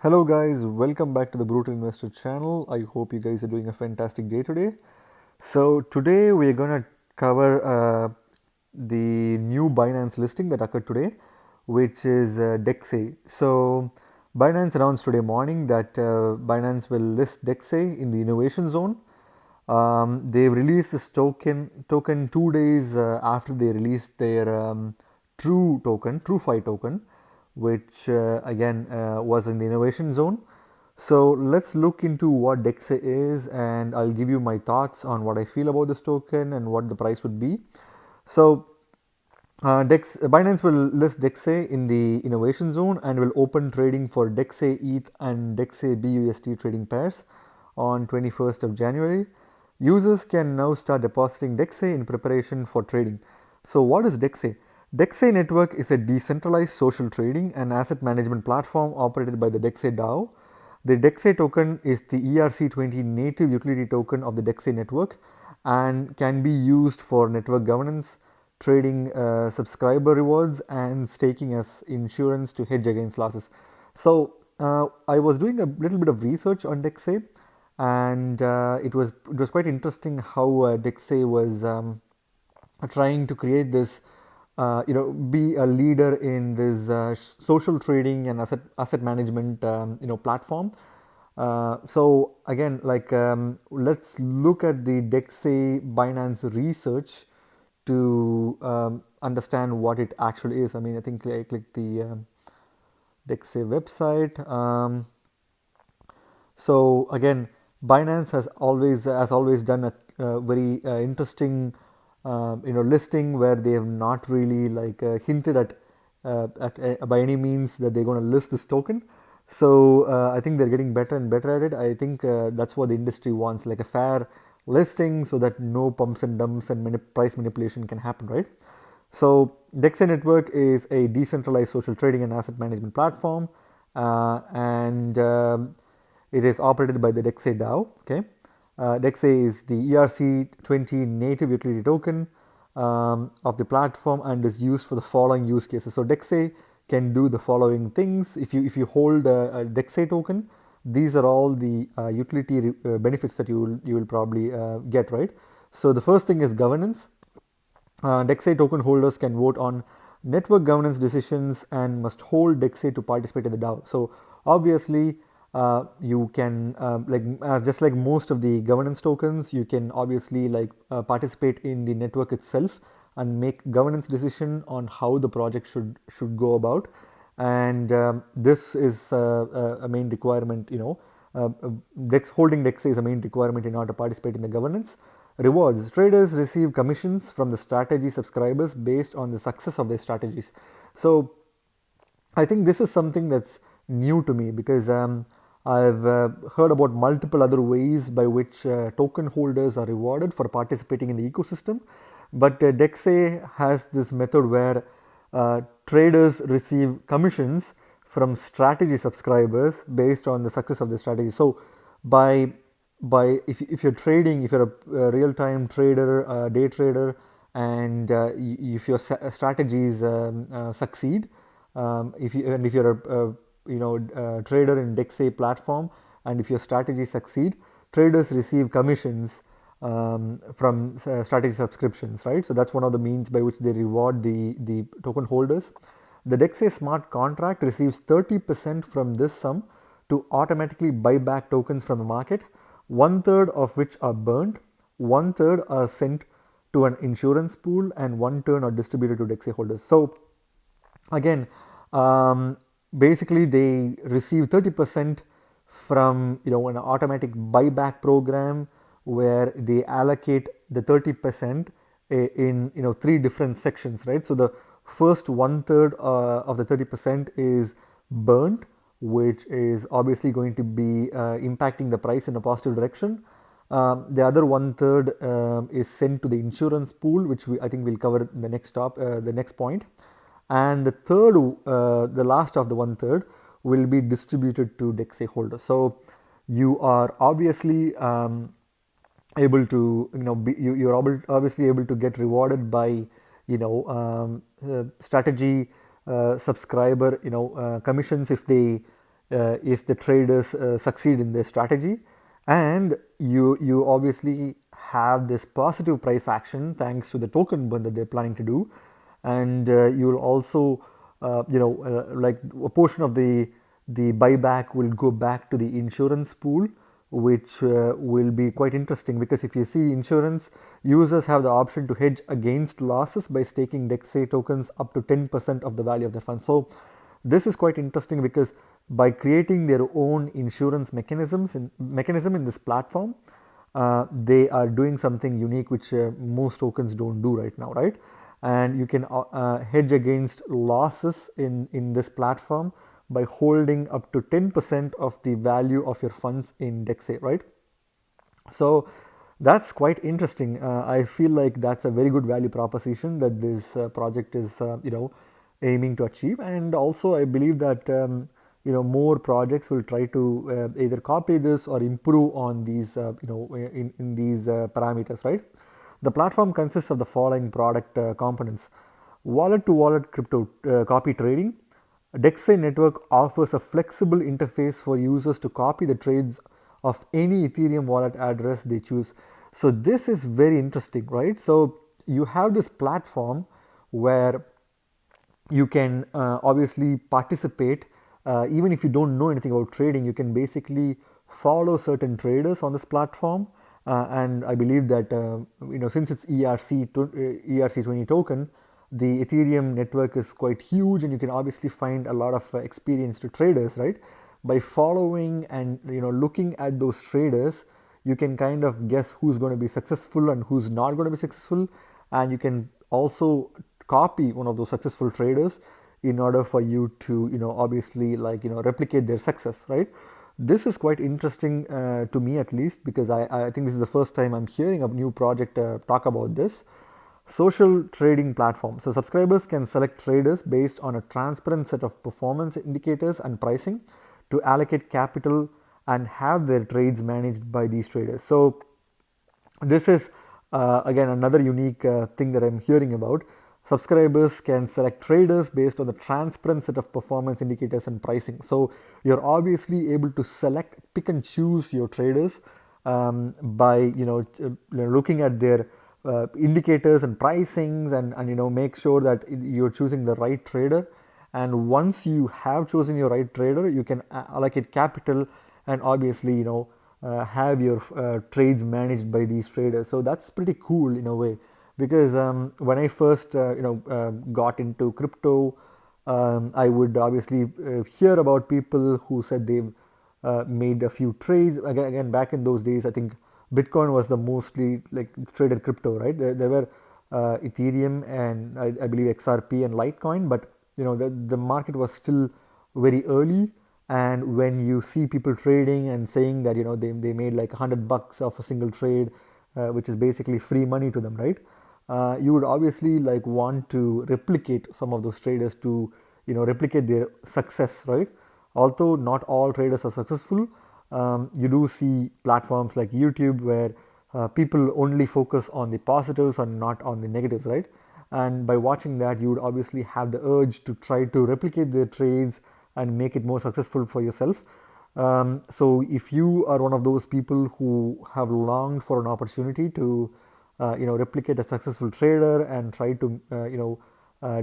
Hello guys, welcome back to the Brutal Investor channel. I hope you guys are doing a fantastic day today. So today we're gonna cover the new Binance listing that occurred today, which is DeXe. So Binance announced today morning that Binance will list DeXe in the innovation zone. They've released this token 2 days after they released their TrueFi token, which again was in the innovation zone. So let's look into what DeXe is, and I'll give you my thoughts on what I feel about this token and what the price would be. So Binance will list DeXe in the innovation zone and will open trading for DeXe ETH and DeXe BUSD trading pairs on 21st of January. Users can now start depositing DeXe in preparation for trading. So what is DeXe? DeXe Network is a decentralized social trading and asset management platform operated by the DeXe DAO. The DeXe token is the ERC20 native utility token of the DeXe network and can be used for network governance, trading subscriber rewards, and staking as insurance to hedge against losses. So I was doing a little bit of research on DeXe, and it was quite interesting how DeXe was trying to create this, be a leader in this social trading and asset management, platform. So again, let's look at the DeXe Binance research to understand what it actually is. I mean, I think I clicked the DeXe website. So again, Binance has always done a very interesting listing where they have not really hinted at by any means that they're going to list this token. So I think they're getting better and better at it. I think that's what the industry wants, like a fair listing, so that no pumps and dumps and price manipulation can happen, right? So DeXe Network is a decentralized social trading and asset management platform, and it is operated by the DeXe DAO. Okay, DeXe is the ERC20 native utility token of the platform and is used for the following use cases. So DeXe can do the following things. If you hold a DeXe token, these are all the utility benefits that you will probably get, right? So the first thing is governance. DeXe token holders can vote on network governance decisions and must hold DeXe to participate in the DAO. So obviously, you can just like most of the governance tokens, you can obviously participate in the network itself and make governance decision on how the project should go about. And this is a main requirement. Holding DeXe is a main requirement in order to participate in the governance. Rewards. Traders receive commissions from the strategy subscribers based on the success of their strategies. So I think this is something that's new to me, because I've heard about multiple other ways by which token holders are rewarded for participating in the ecosystem. But DeXe has this method where traders receive commissions from strategy subscribers based on the success of the strategy. So by if you're trading, if you're a real-time trader, day trader, and if your strategies succeed, if you're a trader in DeXe platform, and if your strategies succeed, traders receive commissions from strategy subscriptions, right? So that's one of the means by which they reward the token holders. The DeXe smart contract receives 30% from this sum to automatically buy back tokens from the market, one third of which are burned, one third are sent to an insurance pool, and one third are distributed to DeXe holders. So again, basically they receive 30% from an automatic buyback program where they allocate the 30% in three different sections, right? So the first one third of the 30% is burnt, which is obviously going to be impacting the price in a positive direction. The other one third is sent to the insurance pool, which I think we'll cover in the next point. And the last of the one third will be distributed to DeXe holders. So you are obviously able to, you're obviously able to get rewarded by, strategy subscriber, commissions if they if the traders succeed in their strategy. And you obviously have this positive price action thanks to the token burn that they're planning to do. And you'll also like a portion of the buyback will go back to the insurance pool, which will be quite interesting, because if you see, insurance users have the option to hedge against losses by staking DeXe tokens up to 10% of the value of the fund. So this is quite interesting, because by creating their own insurance mechanism in this platform, they are doing something unique which most tokens don't do right now, right? And you can hedge against losses in this platform by holding up to 10% of the value of your funds in DeXe, right? So that's quite interesting. I feel like that's a very good value proposition that this project is, aiming to achieve. And also, I believe that more projects will try to either copy this or improve on these, in these parameters, right? The platform consists of the following product components: wallet-to-wallet crypto copy trading. DeXe network offers a flexible interface for users to copy the trades of any Ethereum wallet address they choose. So this is very interesting, right? So you have this platform where you can obviously participate. Even if you don't know anything about trading, you can basically follow certain traders on this platform. And I believe that since it's ERC20 token, the Ethereum network is quite huge, and you can obviously find a lot of experienced traders, right? By following and looking at those traders, you can kind of guess who's going to be successful and who's not going to be successful. And you can also copy one of those successful traders in order for you to obviously replicate their success, right? This is quite interesting to me, at least, because I think this is the first time I'm hearing a new project talk about this. Social trading platform. So subscribers can select traders based on a transparent set of performance indicators and pricing to allocate capital and have their trades managed by these traders. So this is again another unique thing that I'm hearing about. Subscribers can select traders based on the transparent set of performance indicators and pricing. So you're obviously able to select, pick and choose your traders by looking at their indicators and pricings, and make sure that you're choosing the right trader. And once you have chosen your right trader, you can allocate capital and obviously have your trades managed by these traders. So that's pretty cool in a way, because when I first got into crypto, I would obviously hear about people who said they've made a few trades. Again, back in those days, I think Bitcoin was the mostly like traded crypto, right? There were Ethereum and I believe XRP and Litecoin, but the market was still very early. And when you see people trading and saying that they made like $100 off a single trade, which is basically free money to them, right? You would obviously like want to replicate some of those traders to replicate their success, right? Although not all traders are successful, you do see platforms like YouTube where people only focus on the positives and not on the negatives, right? And by watching that, you would obviously have the urge to try to replicate their trades and make it more successful for yourself. So if you are one of those people who have longed for an opportunity to replicate a successful trader and try to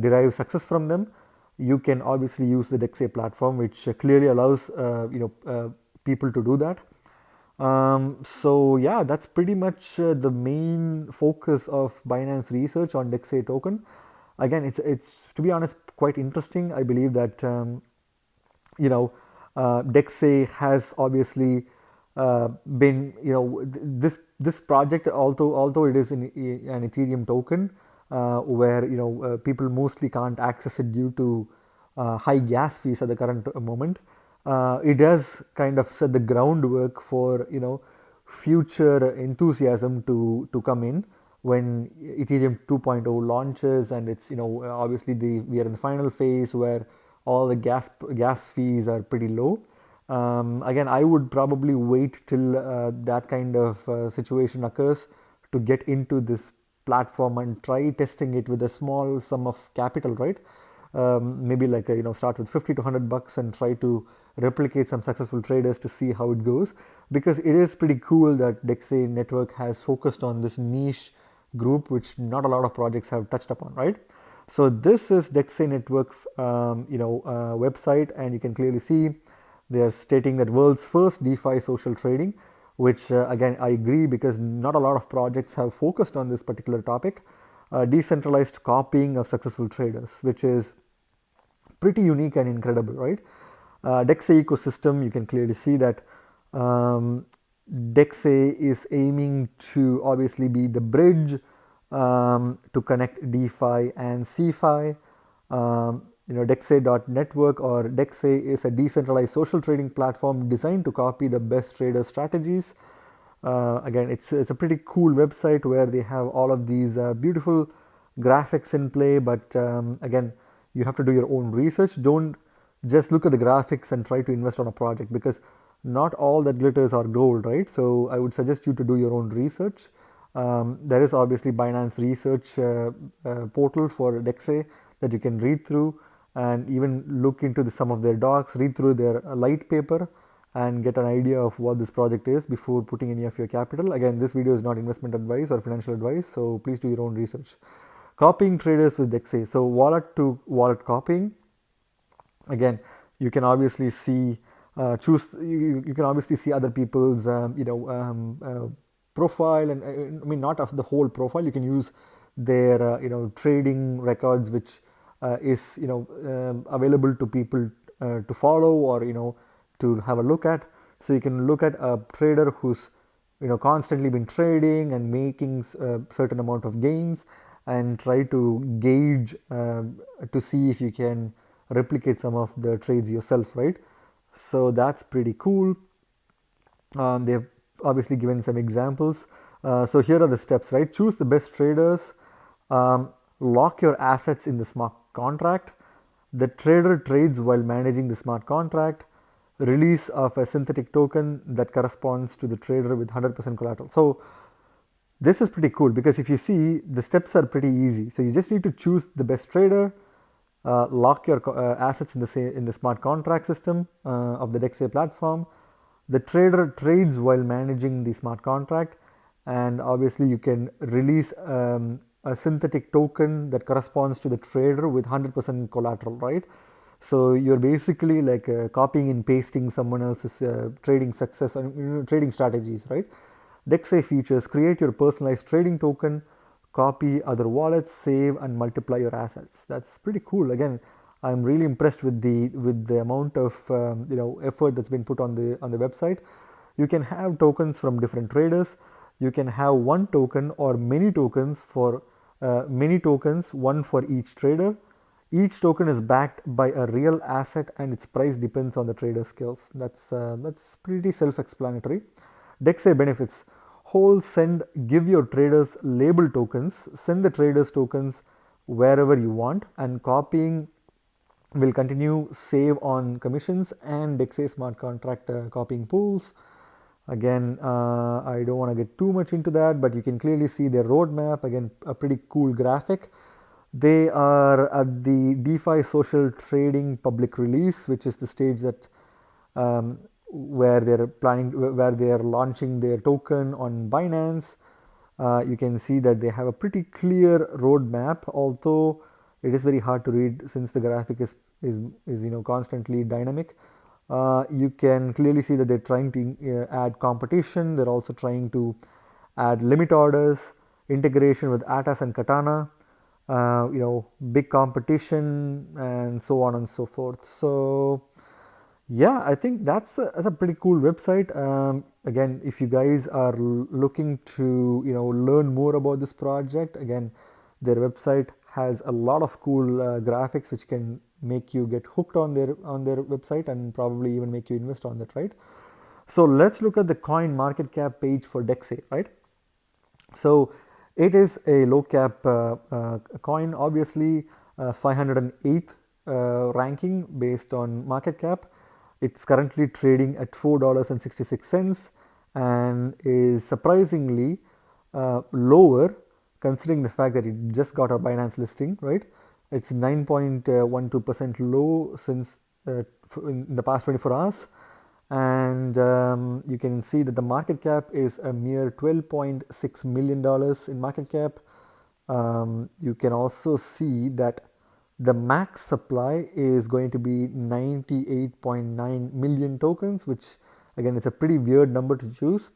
derive success from them, you can obviously use the DeXe platform, which clearly allows people to do that. So yeah, that's pretty much the main focus of Binance research on DeXe token. Again, it's to be honest quite interesting. I believe that DeXe has obviously been this project, although it is an Ethereum token where people mostly can't access it due to high gas fees at the current moment. It does kind of set the groundwork for future enthusiasm to come in when Ethereum 2.0 launches, and it's obviously we are in the final phase where all the gas fees are pretty low. Again, I would probably wait till that kind of situation occurs to get into this platform and try testing it with a small sum of capital, right? Maybe like start with $50 to $100 and try to replicate some successful traders to see how it goes, because it is pretty cool that DeXe network has focused on this niche group which not a lot of projects have touched upon, right? So this is DeXe network's website, and you can clearly see they are stating that world's first DeFi social trading, which again I agree, because not a lot of projects have focused on this particular topic. Decentralized copying of successful traders, which is pretty unique and incredible, right? DeXe ecosystem, you can clearly see that DeXe is aiming to obviously be the bridge to connect DeFi and CeFi. DeXe.network or DeXe is a decentralized social trading platform designed to copy the best trader strategies. Again, it's a pretty cool website where they have all of these beautiful graphics in play, but again, you have to do your own research. Don't just look at the graphics and try to invest on a project, because not all that glitters are gold, right? So I would suggest you to do your own research. There is obviously Binance research portal for DeXe that you can read through, and even look into some of their docs, read through their light paper, and get an idea of what this project is before putting any of your capital. Again, this video is not investment advice or financial advice, so please do your own research. Copying traders with DeXe. So wallet to wallet copying. Again, you can obviously see you can obviously see other people's profile, and I mean not of the whole profile. You can use their trading records, which is available to people to follow, or to have a look at. So you can look at a trader who's constantly been trading and making a certain amount of gains, and try to gauge to see if you can replicate some of the trades yourself, right? So that's pretty cool. They've obviously given some examples. So here are the steps, right? Choose the best traders. Lock your assets in the smart contract. The trader trades while managing the smart contract. Release of a synthetic token that corresponds to the trader with 100% collateral. So this is pretty cool, because if you see, the steps are pretty easy. So you just need to choose the best trader, lock your assets in the smart contract system of the DeXe platform. The trader trades while managing the smart contract, and obviously you can release a synthetic token that corresponds to the trader with 100% collateral, right? So you're basically like copying and pasting someone else's trading success and trading strategies, right? DeXe features: create your personalized trading token, copy other wallets, save and multiply your assets. That's pretty cool. Again, I'm really impressed with the amount of effort that's been put on the website. You can have tokens from different traders. You can have one token or many tokens, one for each trader. Each token is backed by a real asset, and its price depends on the trader's skills. That's pretty self-explanatory. DeXe benefits: hold, send, give your traders label tokens, send the traders tokens wherever you want, and copying will continue, save on commissions, and DeXe smart contract copying pools. Again, I don't want to get too much into that, but you can clearly see their roadmap. Again, a pretty cool graphic. They are at the DeFi social trading public release, which is the stage that where they are launching their token on Binance. You can see that they have a pretty clear roadmap, although it is very hard to read since the graphic is constantly dynamic. You can clearly see that they're trying to add competition. They're also trying to add limit orders, integration with Atas and Katana, big competition, and so on and so forth. So yeah, I think that's a pretty cool website. Again, if you guys are looking to learn more about this project, again, their website has a lot of cool graphics which can make you get hooked on their website, and probably even make you invest on that, right? So let's look at the coin market cap page for DeXe, right? So it is a low cap coin, obviously 508th ranking based on market cap. It's currently trading at $4.66 and is surprisingly lower, considering the fact that it just got a Binance listing, right? It's 9.12% low since in the past 24 hours. And you can see that the market cap is a mere $12.6 million in market cap. You can also see that the max supply is going to be 98.9 million tokens, which again is a pretty weird number to choose,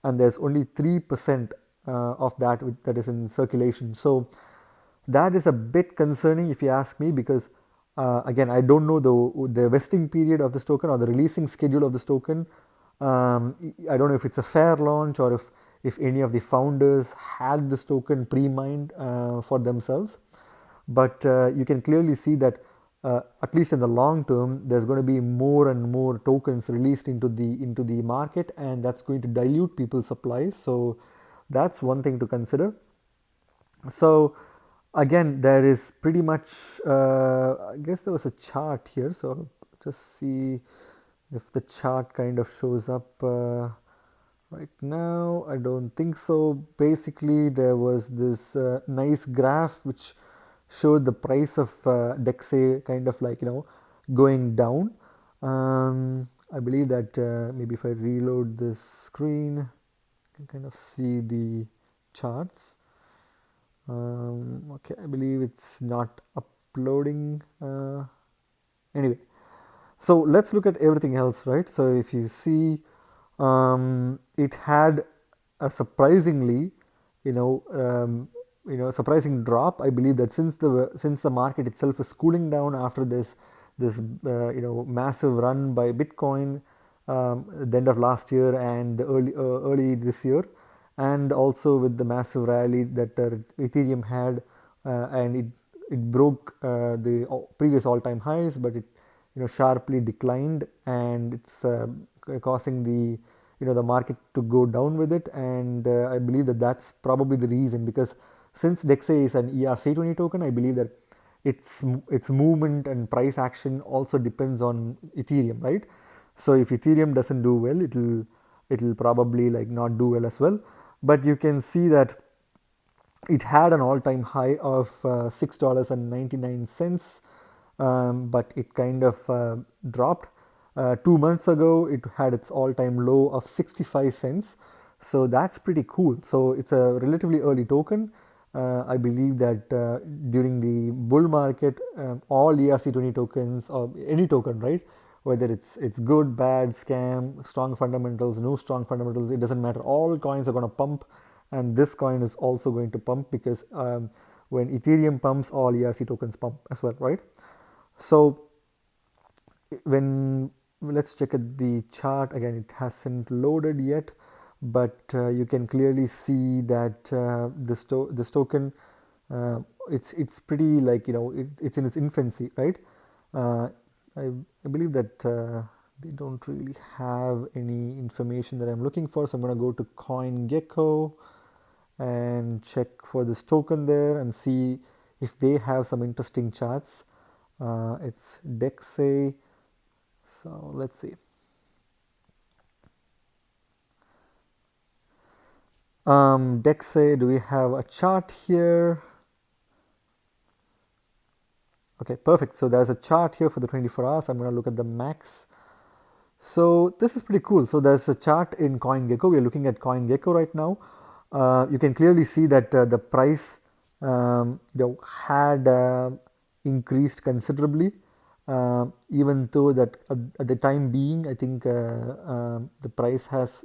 and there's only 3% of that is in circulation. So that is a bit concerning if you ask me, because again, I don't know the vesting period of this token or the releasing schedule of this token. I don't know if it's a fair launch or if any of the founders had this token pre-mined for themselves. But you can clearly see that at least in the long term, there's going to be more and more tokens released into the market, and that's going to dilute people's supplies. So that's one thing to consider. So again, there is pretty much, I guess there was a chart here, so I'll just see if the chart kind of shows up right now. I don't think so. Basically, there was this nice graph which showed the price of DeXe kind of like, going down. I believe that maybe if I reload this screen, you can kind of see the charts. Okay, I believe it's not uploading. Anyway, so let's look at everything else, right? So if you see, it had a surprisingly, surprising drop. I believe that since the market itself is cooling down after this massive run by Bitcoin, the end of last year and the early this year, and also with the massive rally that Ethereum had, and it broke the previous all-time highs, but it sharply declined, and it's causing the market to go down with it. And I believe that that's probably the reason, because since DeXe is an ERC20 token, I believe that its movement and price action also depends on Ethereum, right? So if Ethereum doesn't do well, it'll probably like not do well as well. But you can see that it had an all-time high of $6.99, but it kind of dropped. 2 months ago, it had its all-time low of 65 cents. So that's pretty cool. So it's a relatively early token. I believe that during the bull market, all ERC20 tokens, or any token, right, whether it's good, bad, scam, strong fundamentals, no strong fundamentals, it doesn't matter. All coins are going to pump, and this coin is also going to pump, because when Ethereum pumps, all ERC tokens pump as well, right? So when let's check at the chart again, it hasn't loaded yet, but you can clearly see that this token, it's pretty like it's in its infancy, right? uh, I believe that they don't really have any information that I'm looking for, so I'm going to go to CoinGecko and check for this token there and see if they have some interesting charts. It's DeXe, so let's see. DeXe, do we have a chart here? Okay, perfect. So there's a chart here for the 24 hours. I'm going to look at the max. So this is pretty cool. So there's a chart in CoinGecko. We're looking at CoinGecko right now. You can clearly see that the price had increased considerably, even though that at the time being, I think the price has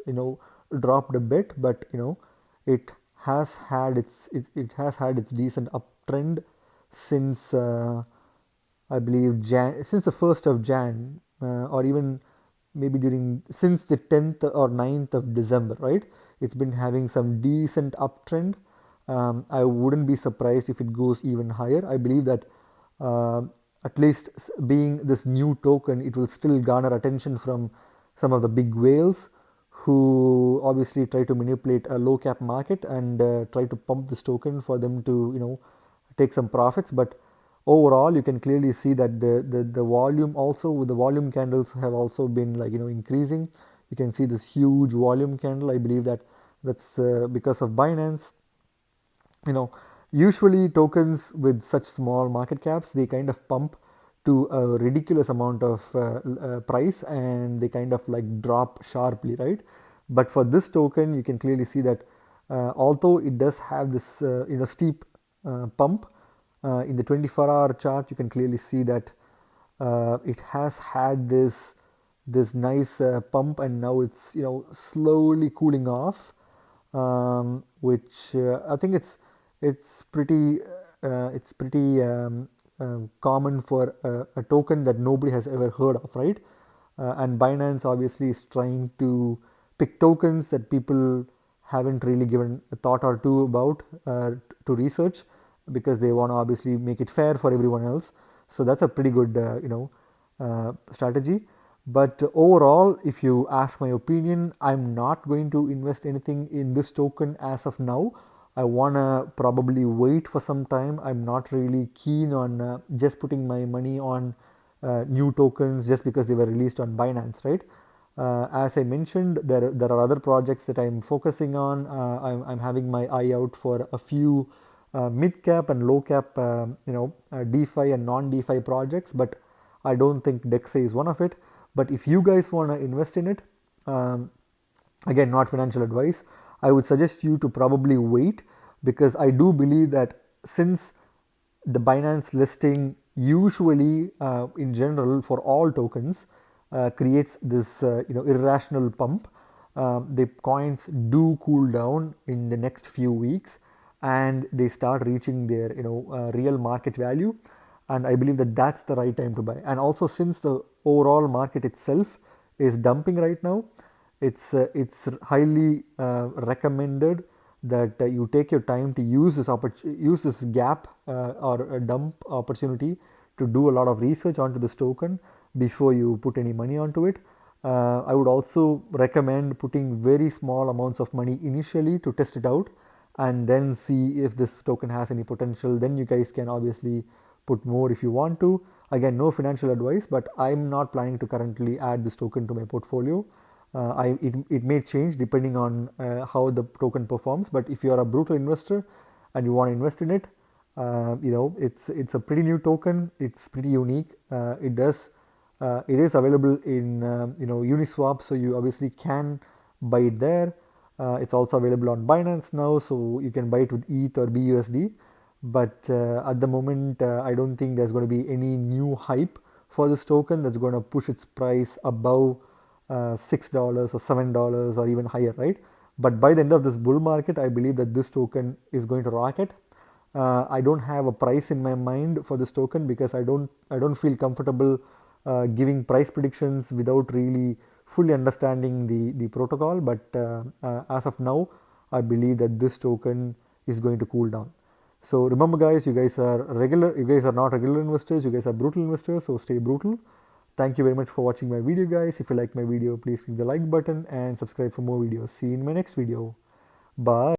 dropped a bit, but it has had it has had its decent uptrend since I believe since the 1st of Jan, or even maybe since the 10th or 9th of December, right? It's been having some decent uptrend. I wouldn't be surprised if it goes even higher. I believe that uh, at least being this new token, it will still garner attention from some of the big whales who obviously try to manipulate a low cap market and try to pump this token for them to take some profits. But overall, you can clearly see that the volume also, with the volume candles, have also been like increasing. You can see this huge volume candle. I believe that that's because of Binance. Usually tokens with such small market caps, they kind of pump to a ridiculous amount of price, and they kind of like drop sharply, right? But for this token, you can clearly see that although it does have this steep pump in the 24-hour chart, you can clearly see that it has had this nice pump, and now it's slowly cooling off, which I think it's pretty common for a token that nobody has ever heard of, right? And Binance obviously is trying to pick tokens that people haven't really given a thought or two about to research, because they want to obviously make it fair for everyone else. So that's a pretty good strategy. But overall, if you ask my opinion, I'm not going to invest anything in this token as of now. I want to probably wait for some time. I'm not really keen on just putting my money on new tokens just because they were released on Binance, right? As I mentioned, there are other projects that I'm focusing on. I'm having my eye out for a few mid cap and low cap, DeFi and non DeFi projects, but I don't think DeXe is one of it. But if you guys want to invest in it, um, again, not financial advice, I would suggest you to probably wait, because I do believe that since the Binance listing usually in general for all tokens creates this irrational pump, the coins do cool down in the next few weeks, and they start reaching their real market value, and I believe that that's the right time to buy. And also, since the overall market itself is dumping right now, it's highly recommended that you take your time to use this gap or a dump opportunity to do a lot of research onto this token before you put any money onto it. I would also recommend putting very small amounts of money initially to test it out, and then see if this token has any potential. Then you guys can obviously put more if you want to. Again, no financial advice, but I'm not planning to currently add this token to my portfolio. It may change depending on how the token performs. But if you are a brutal investor and you want to invest in it, it's a pretty new token. It's pretty unique. It is available in Uniswap, so you obviously can buy it there. It's also available on Binance now, so you can buy it with ETH or BUSD. But at the moment, I don't think there's going to be any new hype for this token that's going to push its price above $6 or $7 or even higher, right? But by the end of this bull market, I believe that this token is going to rocket. I don't have a price in my mind for this token, because I don't feel comfortable giving price predictions without really fully understanding the protocol. But as of now, I believe that this token is going to cool down. So remember, guys, you guys are not regular investors, you guys are brutal investors, so stay brutal. Thank you very much for watching my video, guys. If you like my video, please click the like button and subscribe for more videos. See you in my next video. Bye.